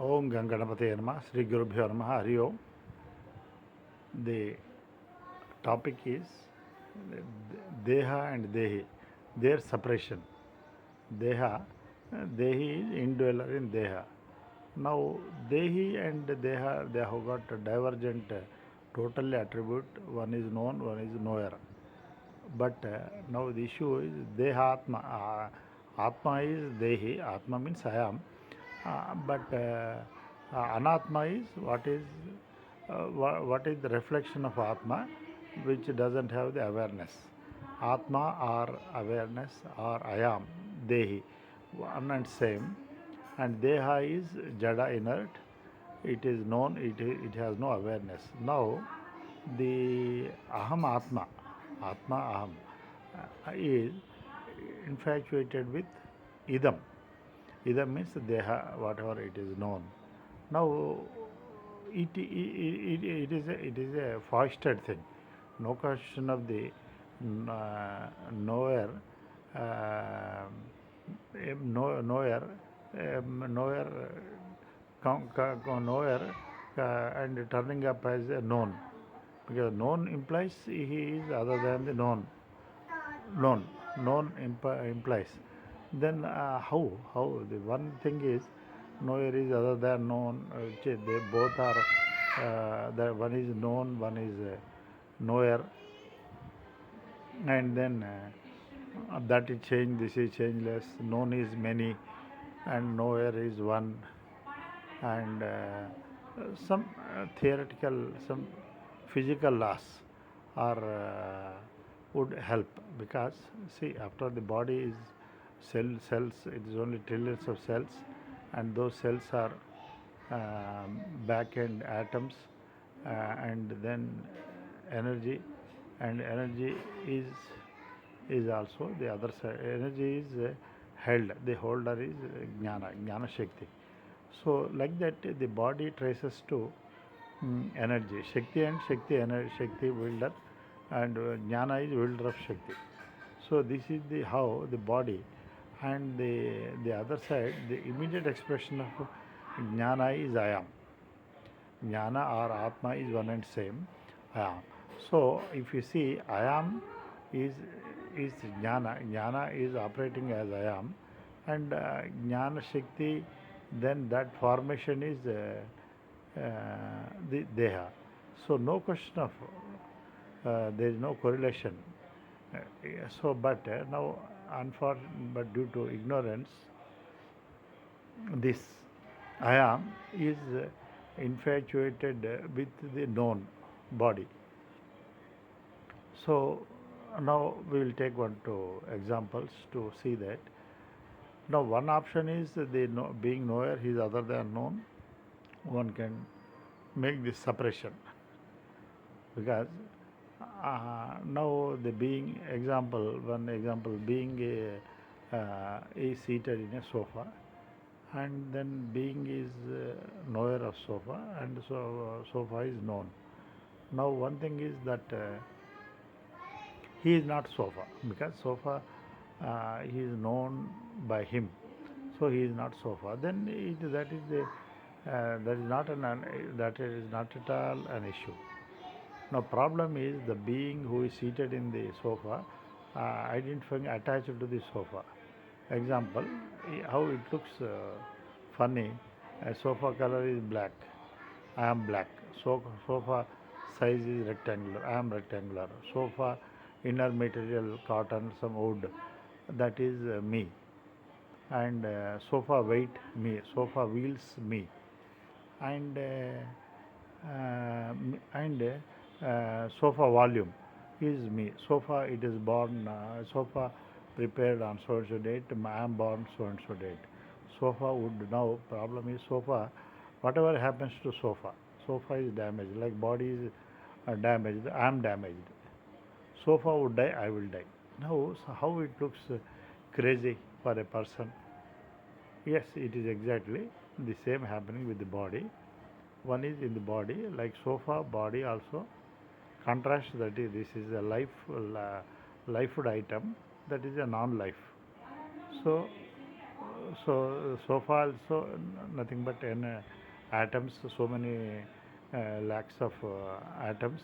Om Ganganapate Namaha, Sri Gurubhyo Namaha, hariom. The topic is Deha and Dehi, their separation. Deha, Dehi is indweller in Deha. Now, Dehi and Deha, they have got a divergent totally attribute. One is known, one is knower. But now the issue is Deha Atma. Atma is Dehi, Atma means I am. But Anatma is what is the reflection of Atma which doesn't have the awareness. Atma or awareness or I am, Dehi, one and same. And Deha is Jada inert, it is known, it has no awareness. Now, the Aham Atma, Atma Aham, is infatuated with Idam. Idam means Deha, whatever it is known. Now, it is a foisted thing. No question of the knower, knower, knower, knower, and turning up as a known, because known implies he is other than the known. Known implies. Then how the one thing is knower is other than known. They both are. The one is known, one is knower, and then that is change. This is changeless. Known is many, and knower is one. And some theoretical, some physical laws are would help, because see, after the body is cells, it is only trillions of cells, and those cells are back end atoms, and then energy, and energy is also the other side. Energy is held, the holder is jnana shakti. So like that the body traces to energy, shakti, and shakti wielder, and jnana is wielder of shakti. So this is the how the body, and the other side, the immediate expression of jnana is I am. Jnana or Atma is one and same, I am. So if you see, I am is jnana. Jnana is operating as I am, and jnana shakti, then that formation is the deha. So no question of there is no correlation. So but now, but due to ignorance, this I am is infatuated with the known body. So now we will take one two examples to see that. Now one option is the being knower, he is other than known. One can make this separation, because now the being example, one example, being is seated in a sofa, and then being is knower of sofa, and so sofa is known. Now one thing is that he is not sofa, because sofa he is known by him, so he is not sofa. Then that is not that is not at all an issue. Now problem is the being who is seated in the sofa identifying attached to the sofa. Example, how it looks funny. A sofa color is black, I am black. Sofa size is rectangular, I am rectangular. Sofa inner material cotton, some wood, that is me. And sofa weight, me. Sofa wheels, me. And sofa volume is me. Sofa, it is born, sofa prepared on so and so date, I am born so and so date. Sofa would, now problem is sofa, whatever happens to sofa is damaged, like body is damaged, I am damaged. Sofa would die, I will die. Now how it looks crazy for a person. Yes, it is exactly the same happening with the body. One is in the body, like sofa, body also. Contrast, that is, this is a life item, that is a non-life. So sofa also nothing but an atoms, so many lakhs of atoms,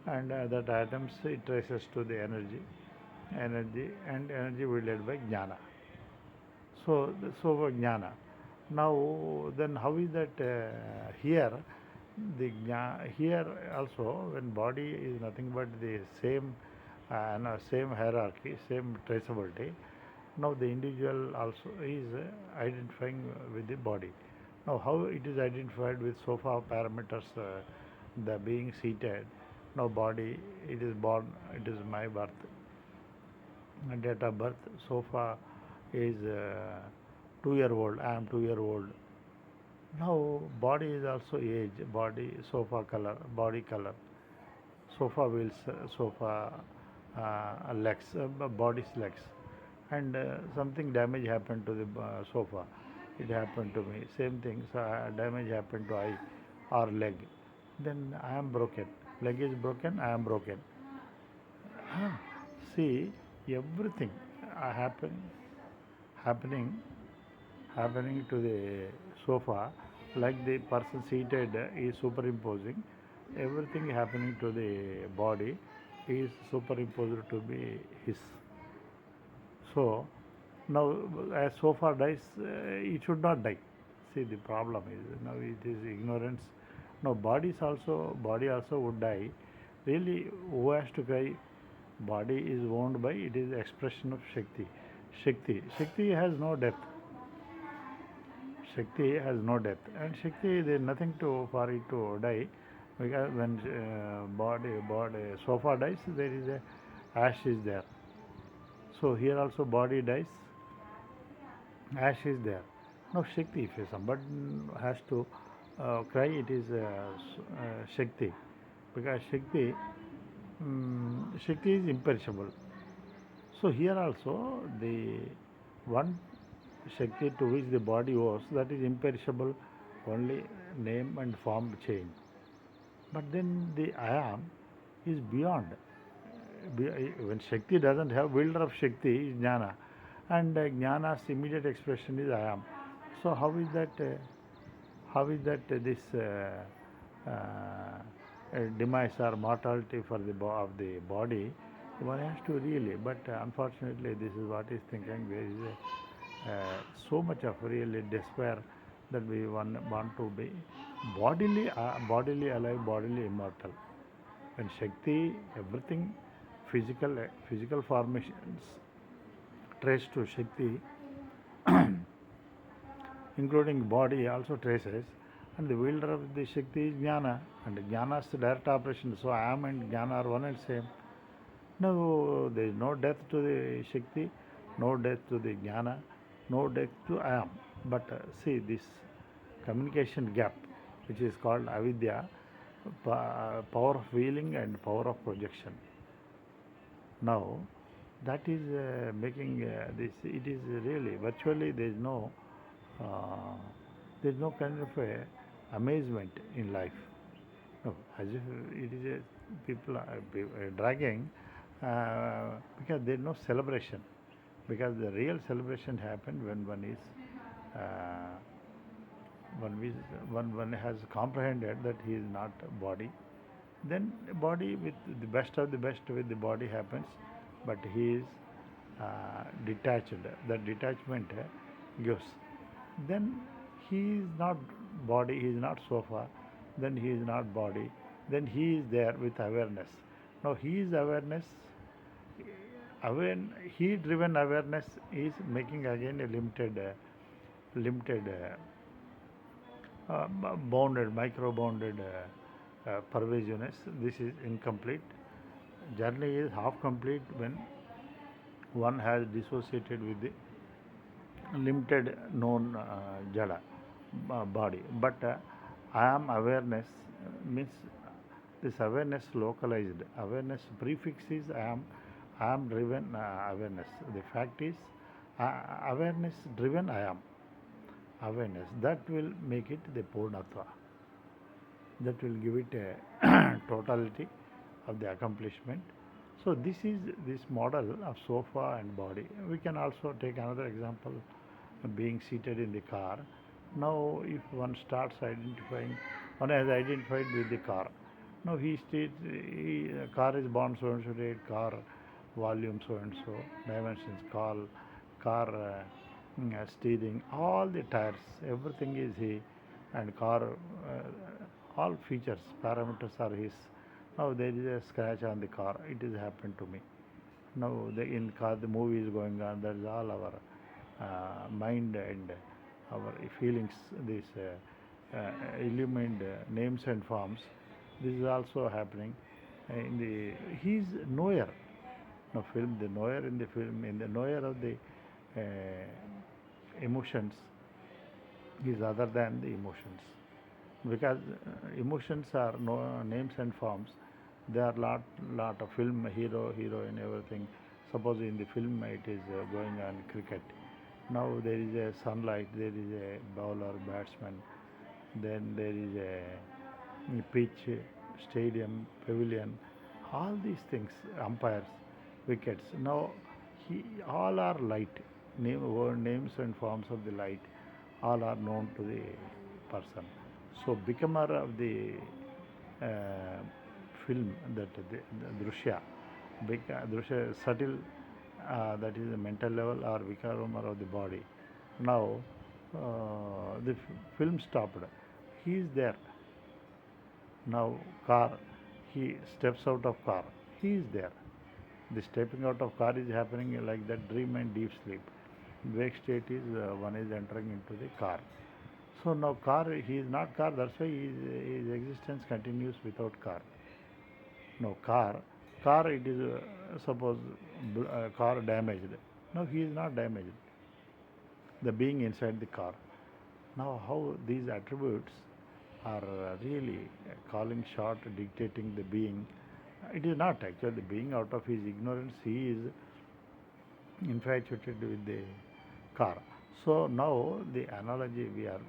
and that atoms it traces to the energy, and energy will led by jnana. So jnana. Now then, how is that here? Here also, when body is nothing but the same, same hierarchy, same traceability. Now the individual also is identifying with the body. Now how it is identified with sofa parameters, the being seated. Now body, it is born, it is my birth, date of birth. Sofa is 2 year old. I am 2 year old. Now body is also age. Body, sofa color, body color, sofa wheels, sofa legs, body's legs, and something damage happened to the sofa. It happened to me. Same thing. So damage happened to eye or leg. Then I am broken. Leg is broken. I am broken. See, everything happen happening happening to the sofa, like the person seated is superimposing. Everything happening to the body is superimposed to be his. So now, as sofa dies, it should not die. See, the problem is now it is ignorance. Now, body also would die. Really, who has to cry? Body is owned by, it is expression of Shakti. Shakti has no death. Shakti has no death, and Shakti, there is nothing to for it to die, because when body sofa dies, there is a ash is there. So here also body dies, ash is there. Now Shakti, if somebody has to cry, it is Shakti, because Shakti is imperishable. So here also the one Shakti to which the body owes, that is imperishable, only name and form change. But then the I am is beyond. When Shakti doesn't have, builder of Shakti is Jnana, and Jnana's immediate expression is I am. So how is that this demise or mortality for of the body? One has to really, but unfortunately this is what is thinking. There is so much of really despair that we want to be bodily alive, bodily immortal. When Shakti, everything physical formations trace to Shakti, including body also traces, and the wielder of the Shakti is Jnana, and Jnana's direct operation. So I am and Jnana are one and same. No, there is no death to the Shakti, no death to the Jnana, no death to I am. But see this communication gap, which is called avidya, power of feeling and power of projection. Now, that is making this. It is really virtually there is no kind of amazement in life. No, as if it is people are dragging, because there is no celebration. Because the real celebration happens when one is one has comprehended that he is not a body. Then body with the best of the best with the body happens, but he is detached. That detachment gives. Then he is not body, he is not sofa, then he is not body, then he is there with awareness. Now he is awareness, he driven awareness is making again a limited bounded, micro bounded pervasiveness. This is incomplete. Journey is half complete when one has dissociated with the limited known jada body. But I am awareness means this awareness localized. Awareness prefix is I am driven awareness. The fact is awareness driven I am. Awareness that will make it the Purnatva. That will give it a totality of the accomplishment. So this is this model of sofa and body. We can also take another example. being seated in the car. Now, if one starts identifying, one has identified with the car. Now he states, car is born so and so date, car volume so and so, dimensions, car steering, all the tires, everything is he, and car, all features, parameters are his. Now there is a scratch on the car. It has happened to me. Now in car the movie is going on. That is all our mind and our feelings. These illumined names and forms. This is also happening in the. He is knower. No film. The knower in the film, in the knower of the emotions is other than the emotions, because emotions are no names and forms. There are lot of film hero, heroine, everything. Suppose in the film it is going on cricket. Now there is a sunlight, there is a bowler, batsman, then there is a pitch, stadium, pavilion, all these things, umpires, wickets. Now all are light, names and forms of the light, all are known to the person. So becomer of the uh, film, that the drushya, drushya subtle, that is the mental level or vikarama of the body. Now the film stopped. He is there. Now car, he steps out of car. He is there. The stepping out of car is happening like that dream and deep sleep. Wake state is one is entering into the car. So now car, he is not car, that's why his existence continues without car. No car it is suppose car damaged. No, he is not damaged. The being inside the car. Now how these attributes are really calling shot, dictating the being. It is not actually the being out of his ignorance. He is infatuated with the car. So now the analogy we are,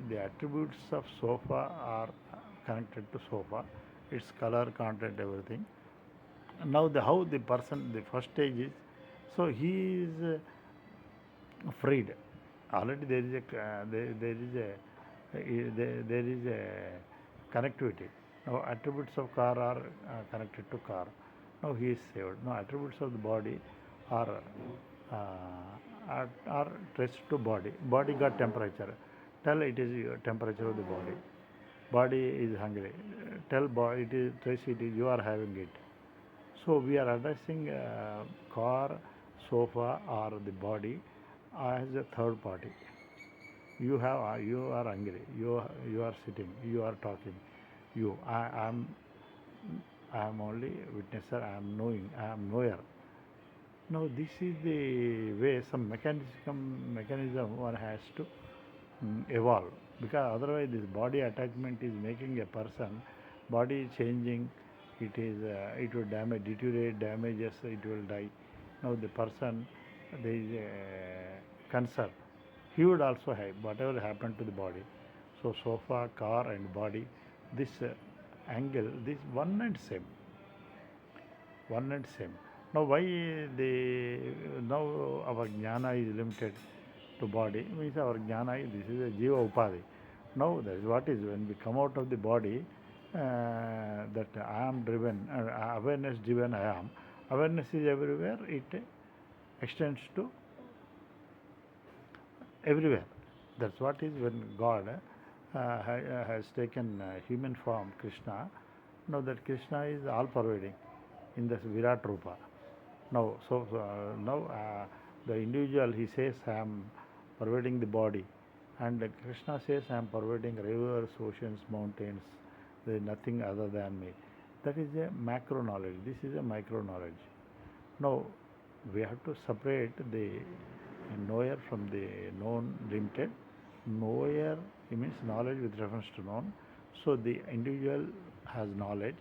the attributes of sofa are connected to sofa, its color, content, everything. Now how the person, the first stage is, so he is freed. Already there is a there is a connectivity. Now attributes of car are connected to car. Now he is saved. Now attributes of the body are traced to body. Body got temperature. Tell it is your temperature of the body. Body is hungry. Tell body it is trace it is you are having it. So we are addressing car, sofa, or the body as a third party. You are hungry. You are sitting. You are talking. I am only witnesser. I am knowing. I am knower. Now this is the way, some mechanism one has to evolve, because otherwise this body attachment is making a person body changing. It is it will damage, deteriorate, damages. It will die. Now the person, there is a concern. He would also have whatever happened to the body. So sofa, car, and body, this angle, this one and same. One and same. Now why the now our jnana is limited to body, means our jnana, this is a jiva upadhi. Now that is what is, when we come out of the body, that I am driven, awareness driven I am. Awareness is everywhere, it extends to everywhere. That's what is when God has taken human form, Krishna. Now that Krishna is all pervading in this Virat Rupa. Now, the individual, he says, I am pervading the body, and Krishna says, I am pervading rivers, oceans, mountains. There is nothing other than me. That is a macro knowledge. This is a micro knowledge. Now, we have to separate the knower from the known, limited. Knower, it means knowledge with reference to known. So the individual has knowledge.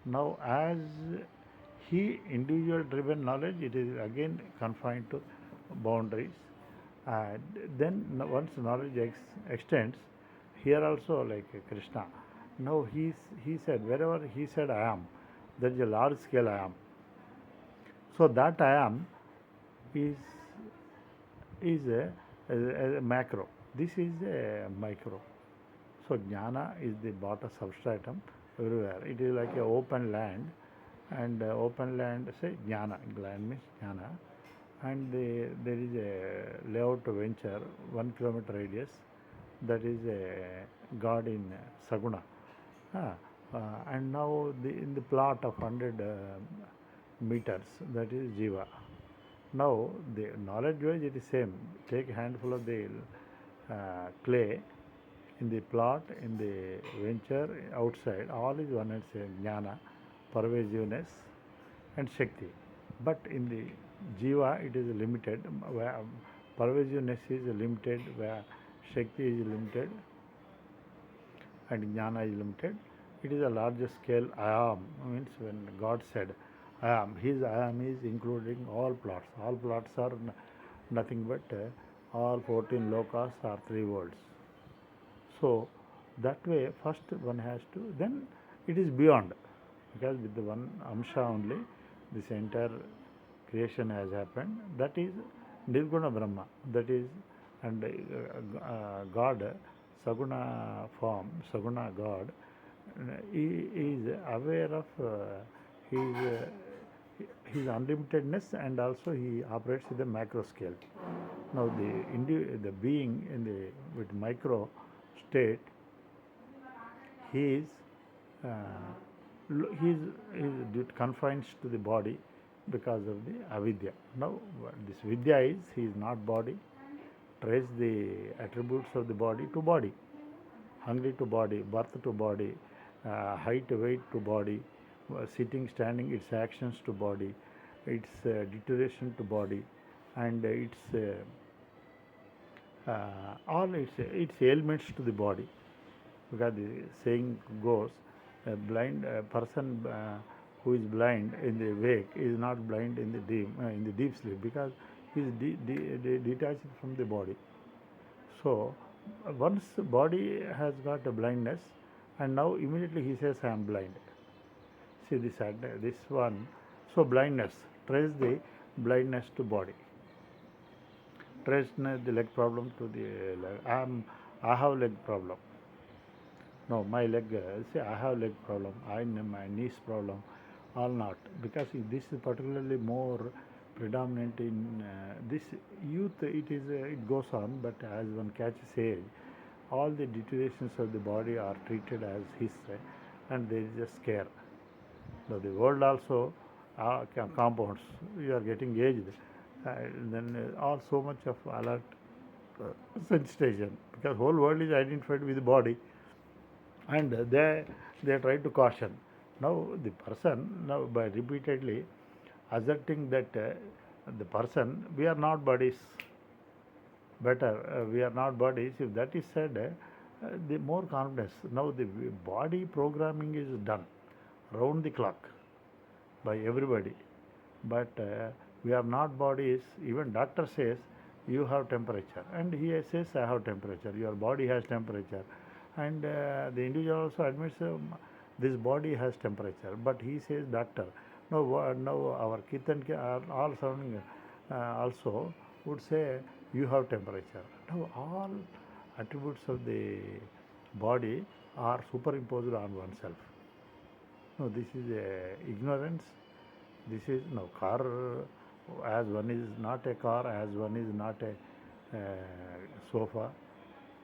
Now, as he individual driven knowledge, it is again confined to boundaries. Then once knowledge extends, here also like Krishna. Now he said, wherever he said I am, there is a large scale I am. So that I am is as a macro. This is a micro. So jnana is the bottom substratum everywhere. It is like a open land, and open land say jnana. Land means jnana, and there is a layout venture 1 kilometer radius. That is a god in Saguna. Ah, and now in the plot of 100 meters, that is Jiva. Now the knowledge wise it is same. Take a handful of the clay in the plot, in the venture, outside, all is one and same. Jnana, pervasiveness, and Shakti. But in the Jiva it is limited, where pervasiveness is limited, where Shakti is limited, and Jnana is limited. It is a larger scale IAm, means when God said IAm, his IAm is including all plots. All plots are nothing but all 14 lokas are 3 worlds. So that way first one has to, then it is beyond, because with the one Amsha only this entire creation has happened. That is Nirguna Brahma, that is, and God, Saguna form, Saguna God, he is aware of his unlimitedness, and also he operates with the macro scale. Now the being in the with micro state, he is confined to the body because of the avidya. Now this vidya is, he is not body. Trace the attributes of the body to body. Hungry to body, birth to body, height, weight to body, sitting, standing, its actions to body, its deterioration to body, and all its ailments to the body. Because the saying goes, a blind person who is blind in the wake is not blind in the deep sleep, because he is detached from the body. So once body has got a blindness, and now immediately he says I am blind. See this one. So blindness, trace the blindness to body. Trace the leg problem to the leg. I have leg problem. No, my leg, say I have leg problem, my knees problem, all not. Because this is particularly more predominant in this youth, it goes on, but as one catches age, all the deteriorations of the body are treated as history, and there is a scare. Now the world also compounds. You are getting aged, then all so much of alert sensitization, because whole world is identified with the body, and they try to caution. Now the person, now by repeatedly asserting that the person, we are not bodies, better we are not bodies, if that is said, the more confidence. Now the body programming is done round the clock by everybody, but we are not bodies. Even doctor says you have temperature, and he says I have temperature, your body has temperature, and the individual also admits this body has temperature, but he says doctor. Now our kith and all surrounding also would say you have temperature. Now all attributes of the body are superimposed on oneself. No, this is ignorance. This is no car, as one is not a car, as one is not a sofa,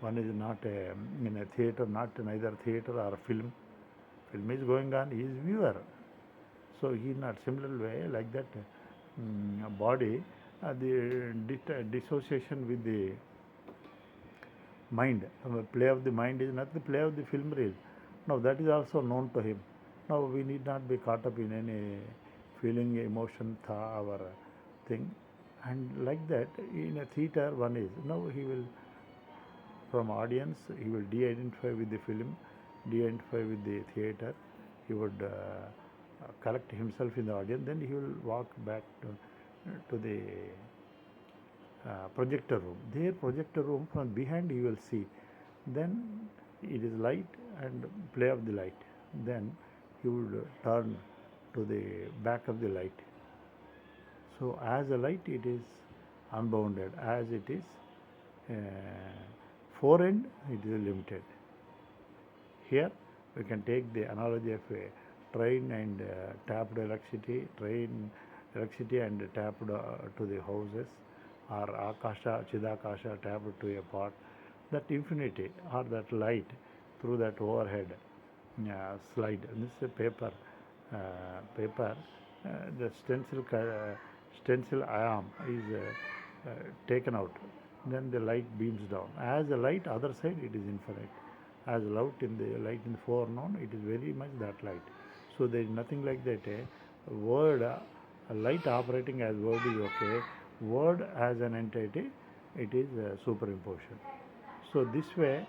one is not in a theatre, not neither theatre or film. Film is going on, he is viewer. So he not similar way like that. Body, the dissociation with the mind, play of the mind is not the play of the film reel. Now that is also known to him. Now we need not be caught up in any feeling, emotion, our thing, and like that in a theatre one is. Now he will, from audience, he will de-identify with the film, de-identify with the theatre. He would collect himself in the audience. Then he will walk back to the projector room. There, projector room, from behind he will see. Then it is light and play of the light. Then he would turn to the back of the light. So as a light it is unbounded, as it is uh, forend, it is limited. Here we can take the analogy of a train and tapped electricity, and tapped to the houses, or akasha, chidakasha tapped to a pot. That infinity or that light through that overhead slide. This is a paper. The stencil IAm is taken out. Then the light beams down. As the light other side, it is infinite. As light in the foreknown, it is very much that light. So there is nothing like that. A word, a light operating as word is okay. Word as an entity, it is superimposition. So this way,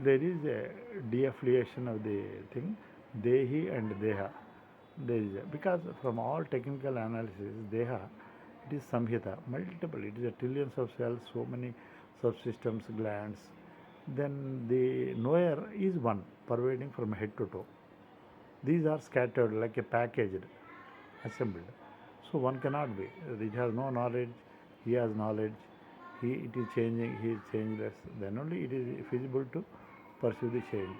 there is a de-affiliation of the thing, Dehi and Deha. Because from all technical analysis, Deha, it is Samhita, multiple, it is a trillions of cells, so many subsystems, glands. Then the knower is one, pervading from head to toe. These are scattered like a packaged, assembled. So one cannot be. It has no knowledge, he has knowledge, it is changing, he is changeless. Then only it is feasible to pursue the change.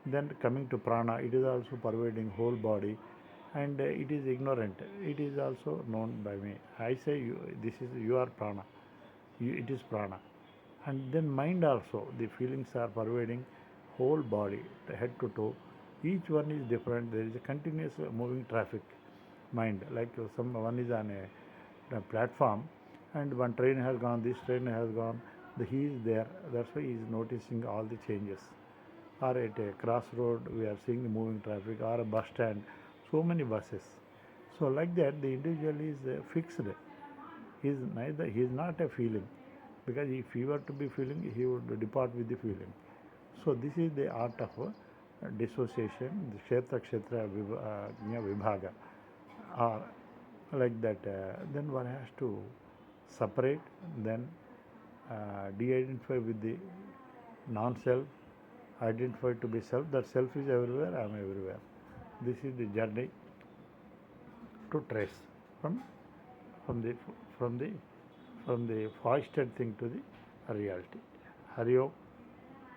Then coming to prana, it is also pervading whole body, and it is ignorant. It is also known by me. I say you, this is your prana. It is prana. And then mind also, the feelings are pervading whole body, head to toe. Each one is different. There is a continuous moving traffic. Mind, like one is on a platform, and one train has gone, this train has gone. He is there. That's why he is noticing all the changes. Or at a crossroad, we are seeing the moving traffic, or a bus stand, so many buses. So like that, the individual is fixed. He is not a feeling, because if he were to be feeling, he would depart with the feeling. So this is the art of dissociation, the kshetra vibhaga, or like that. Then one has to separate, then de-identify with the non-self, identify to be self. That self is everywhere, I am everywhere. This is the journey to trace from the from the foisted thing to the reality. Hariom.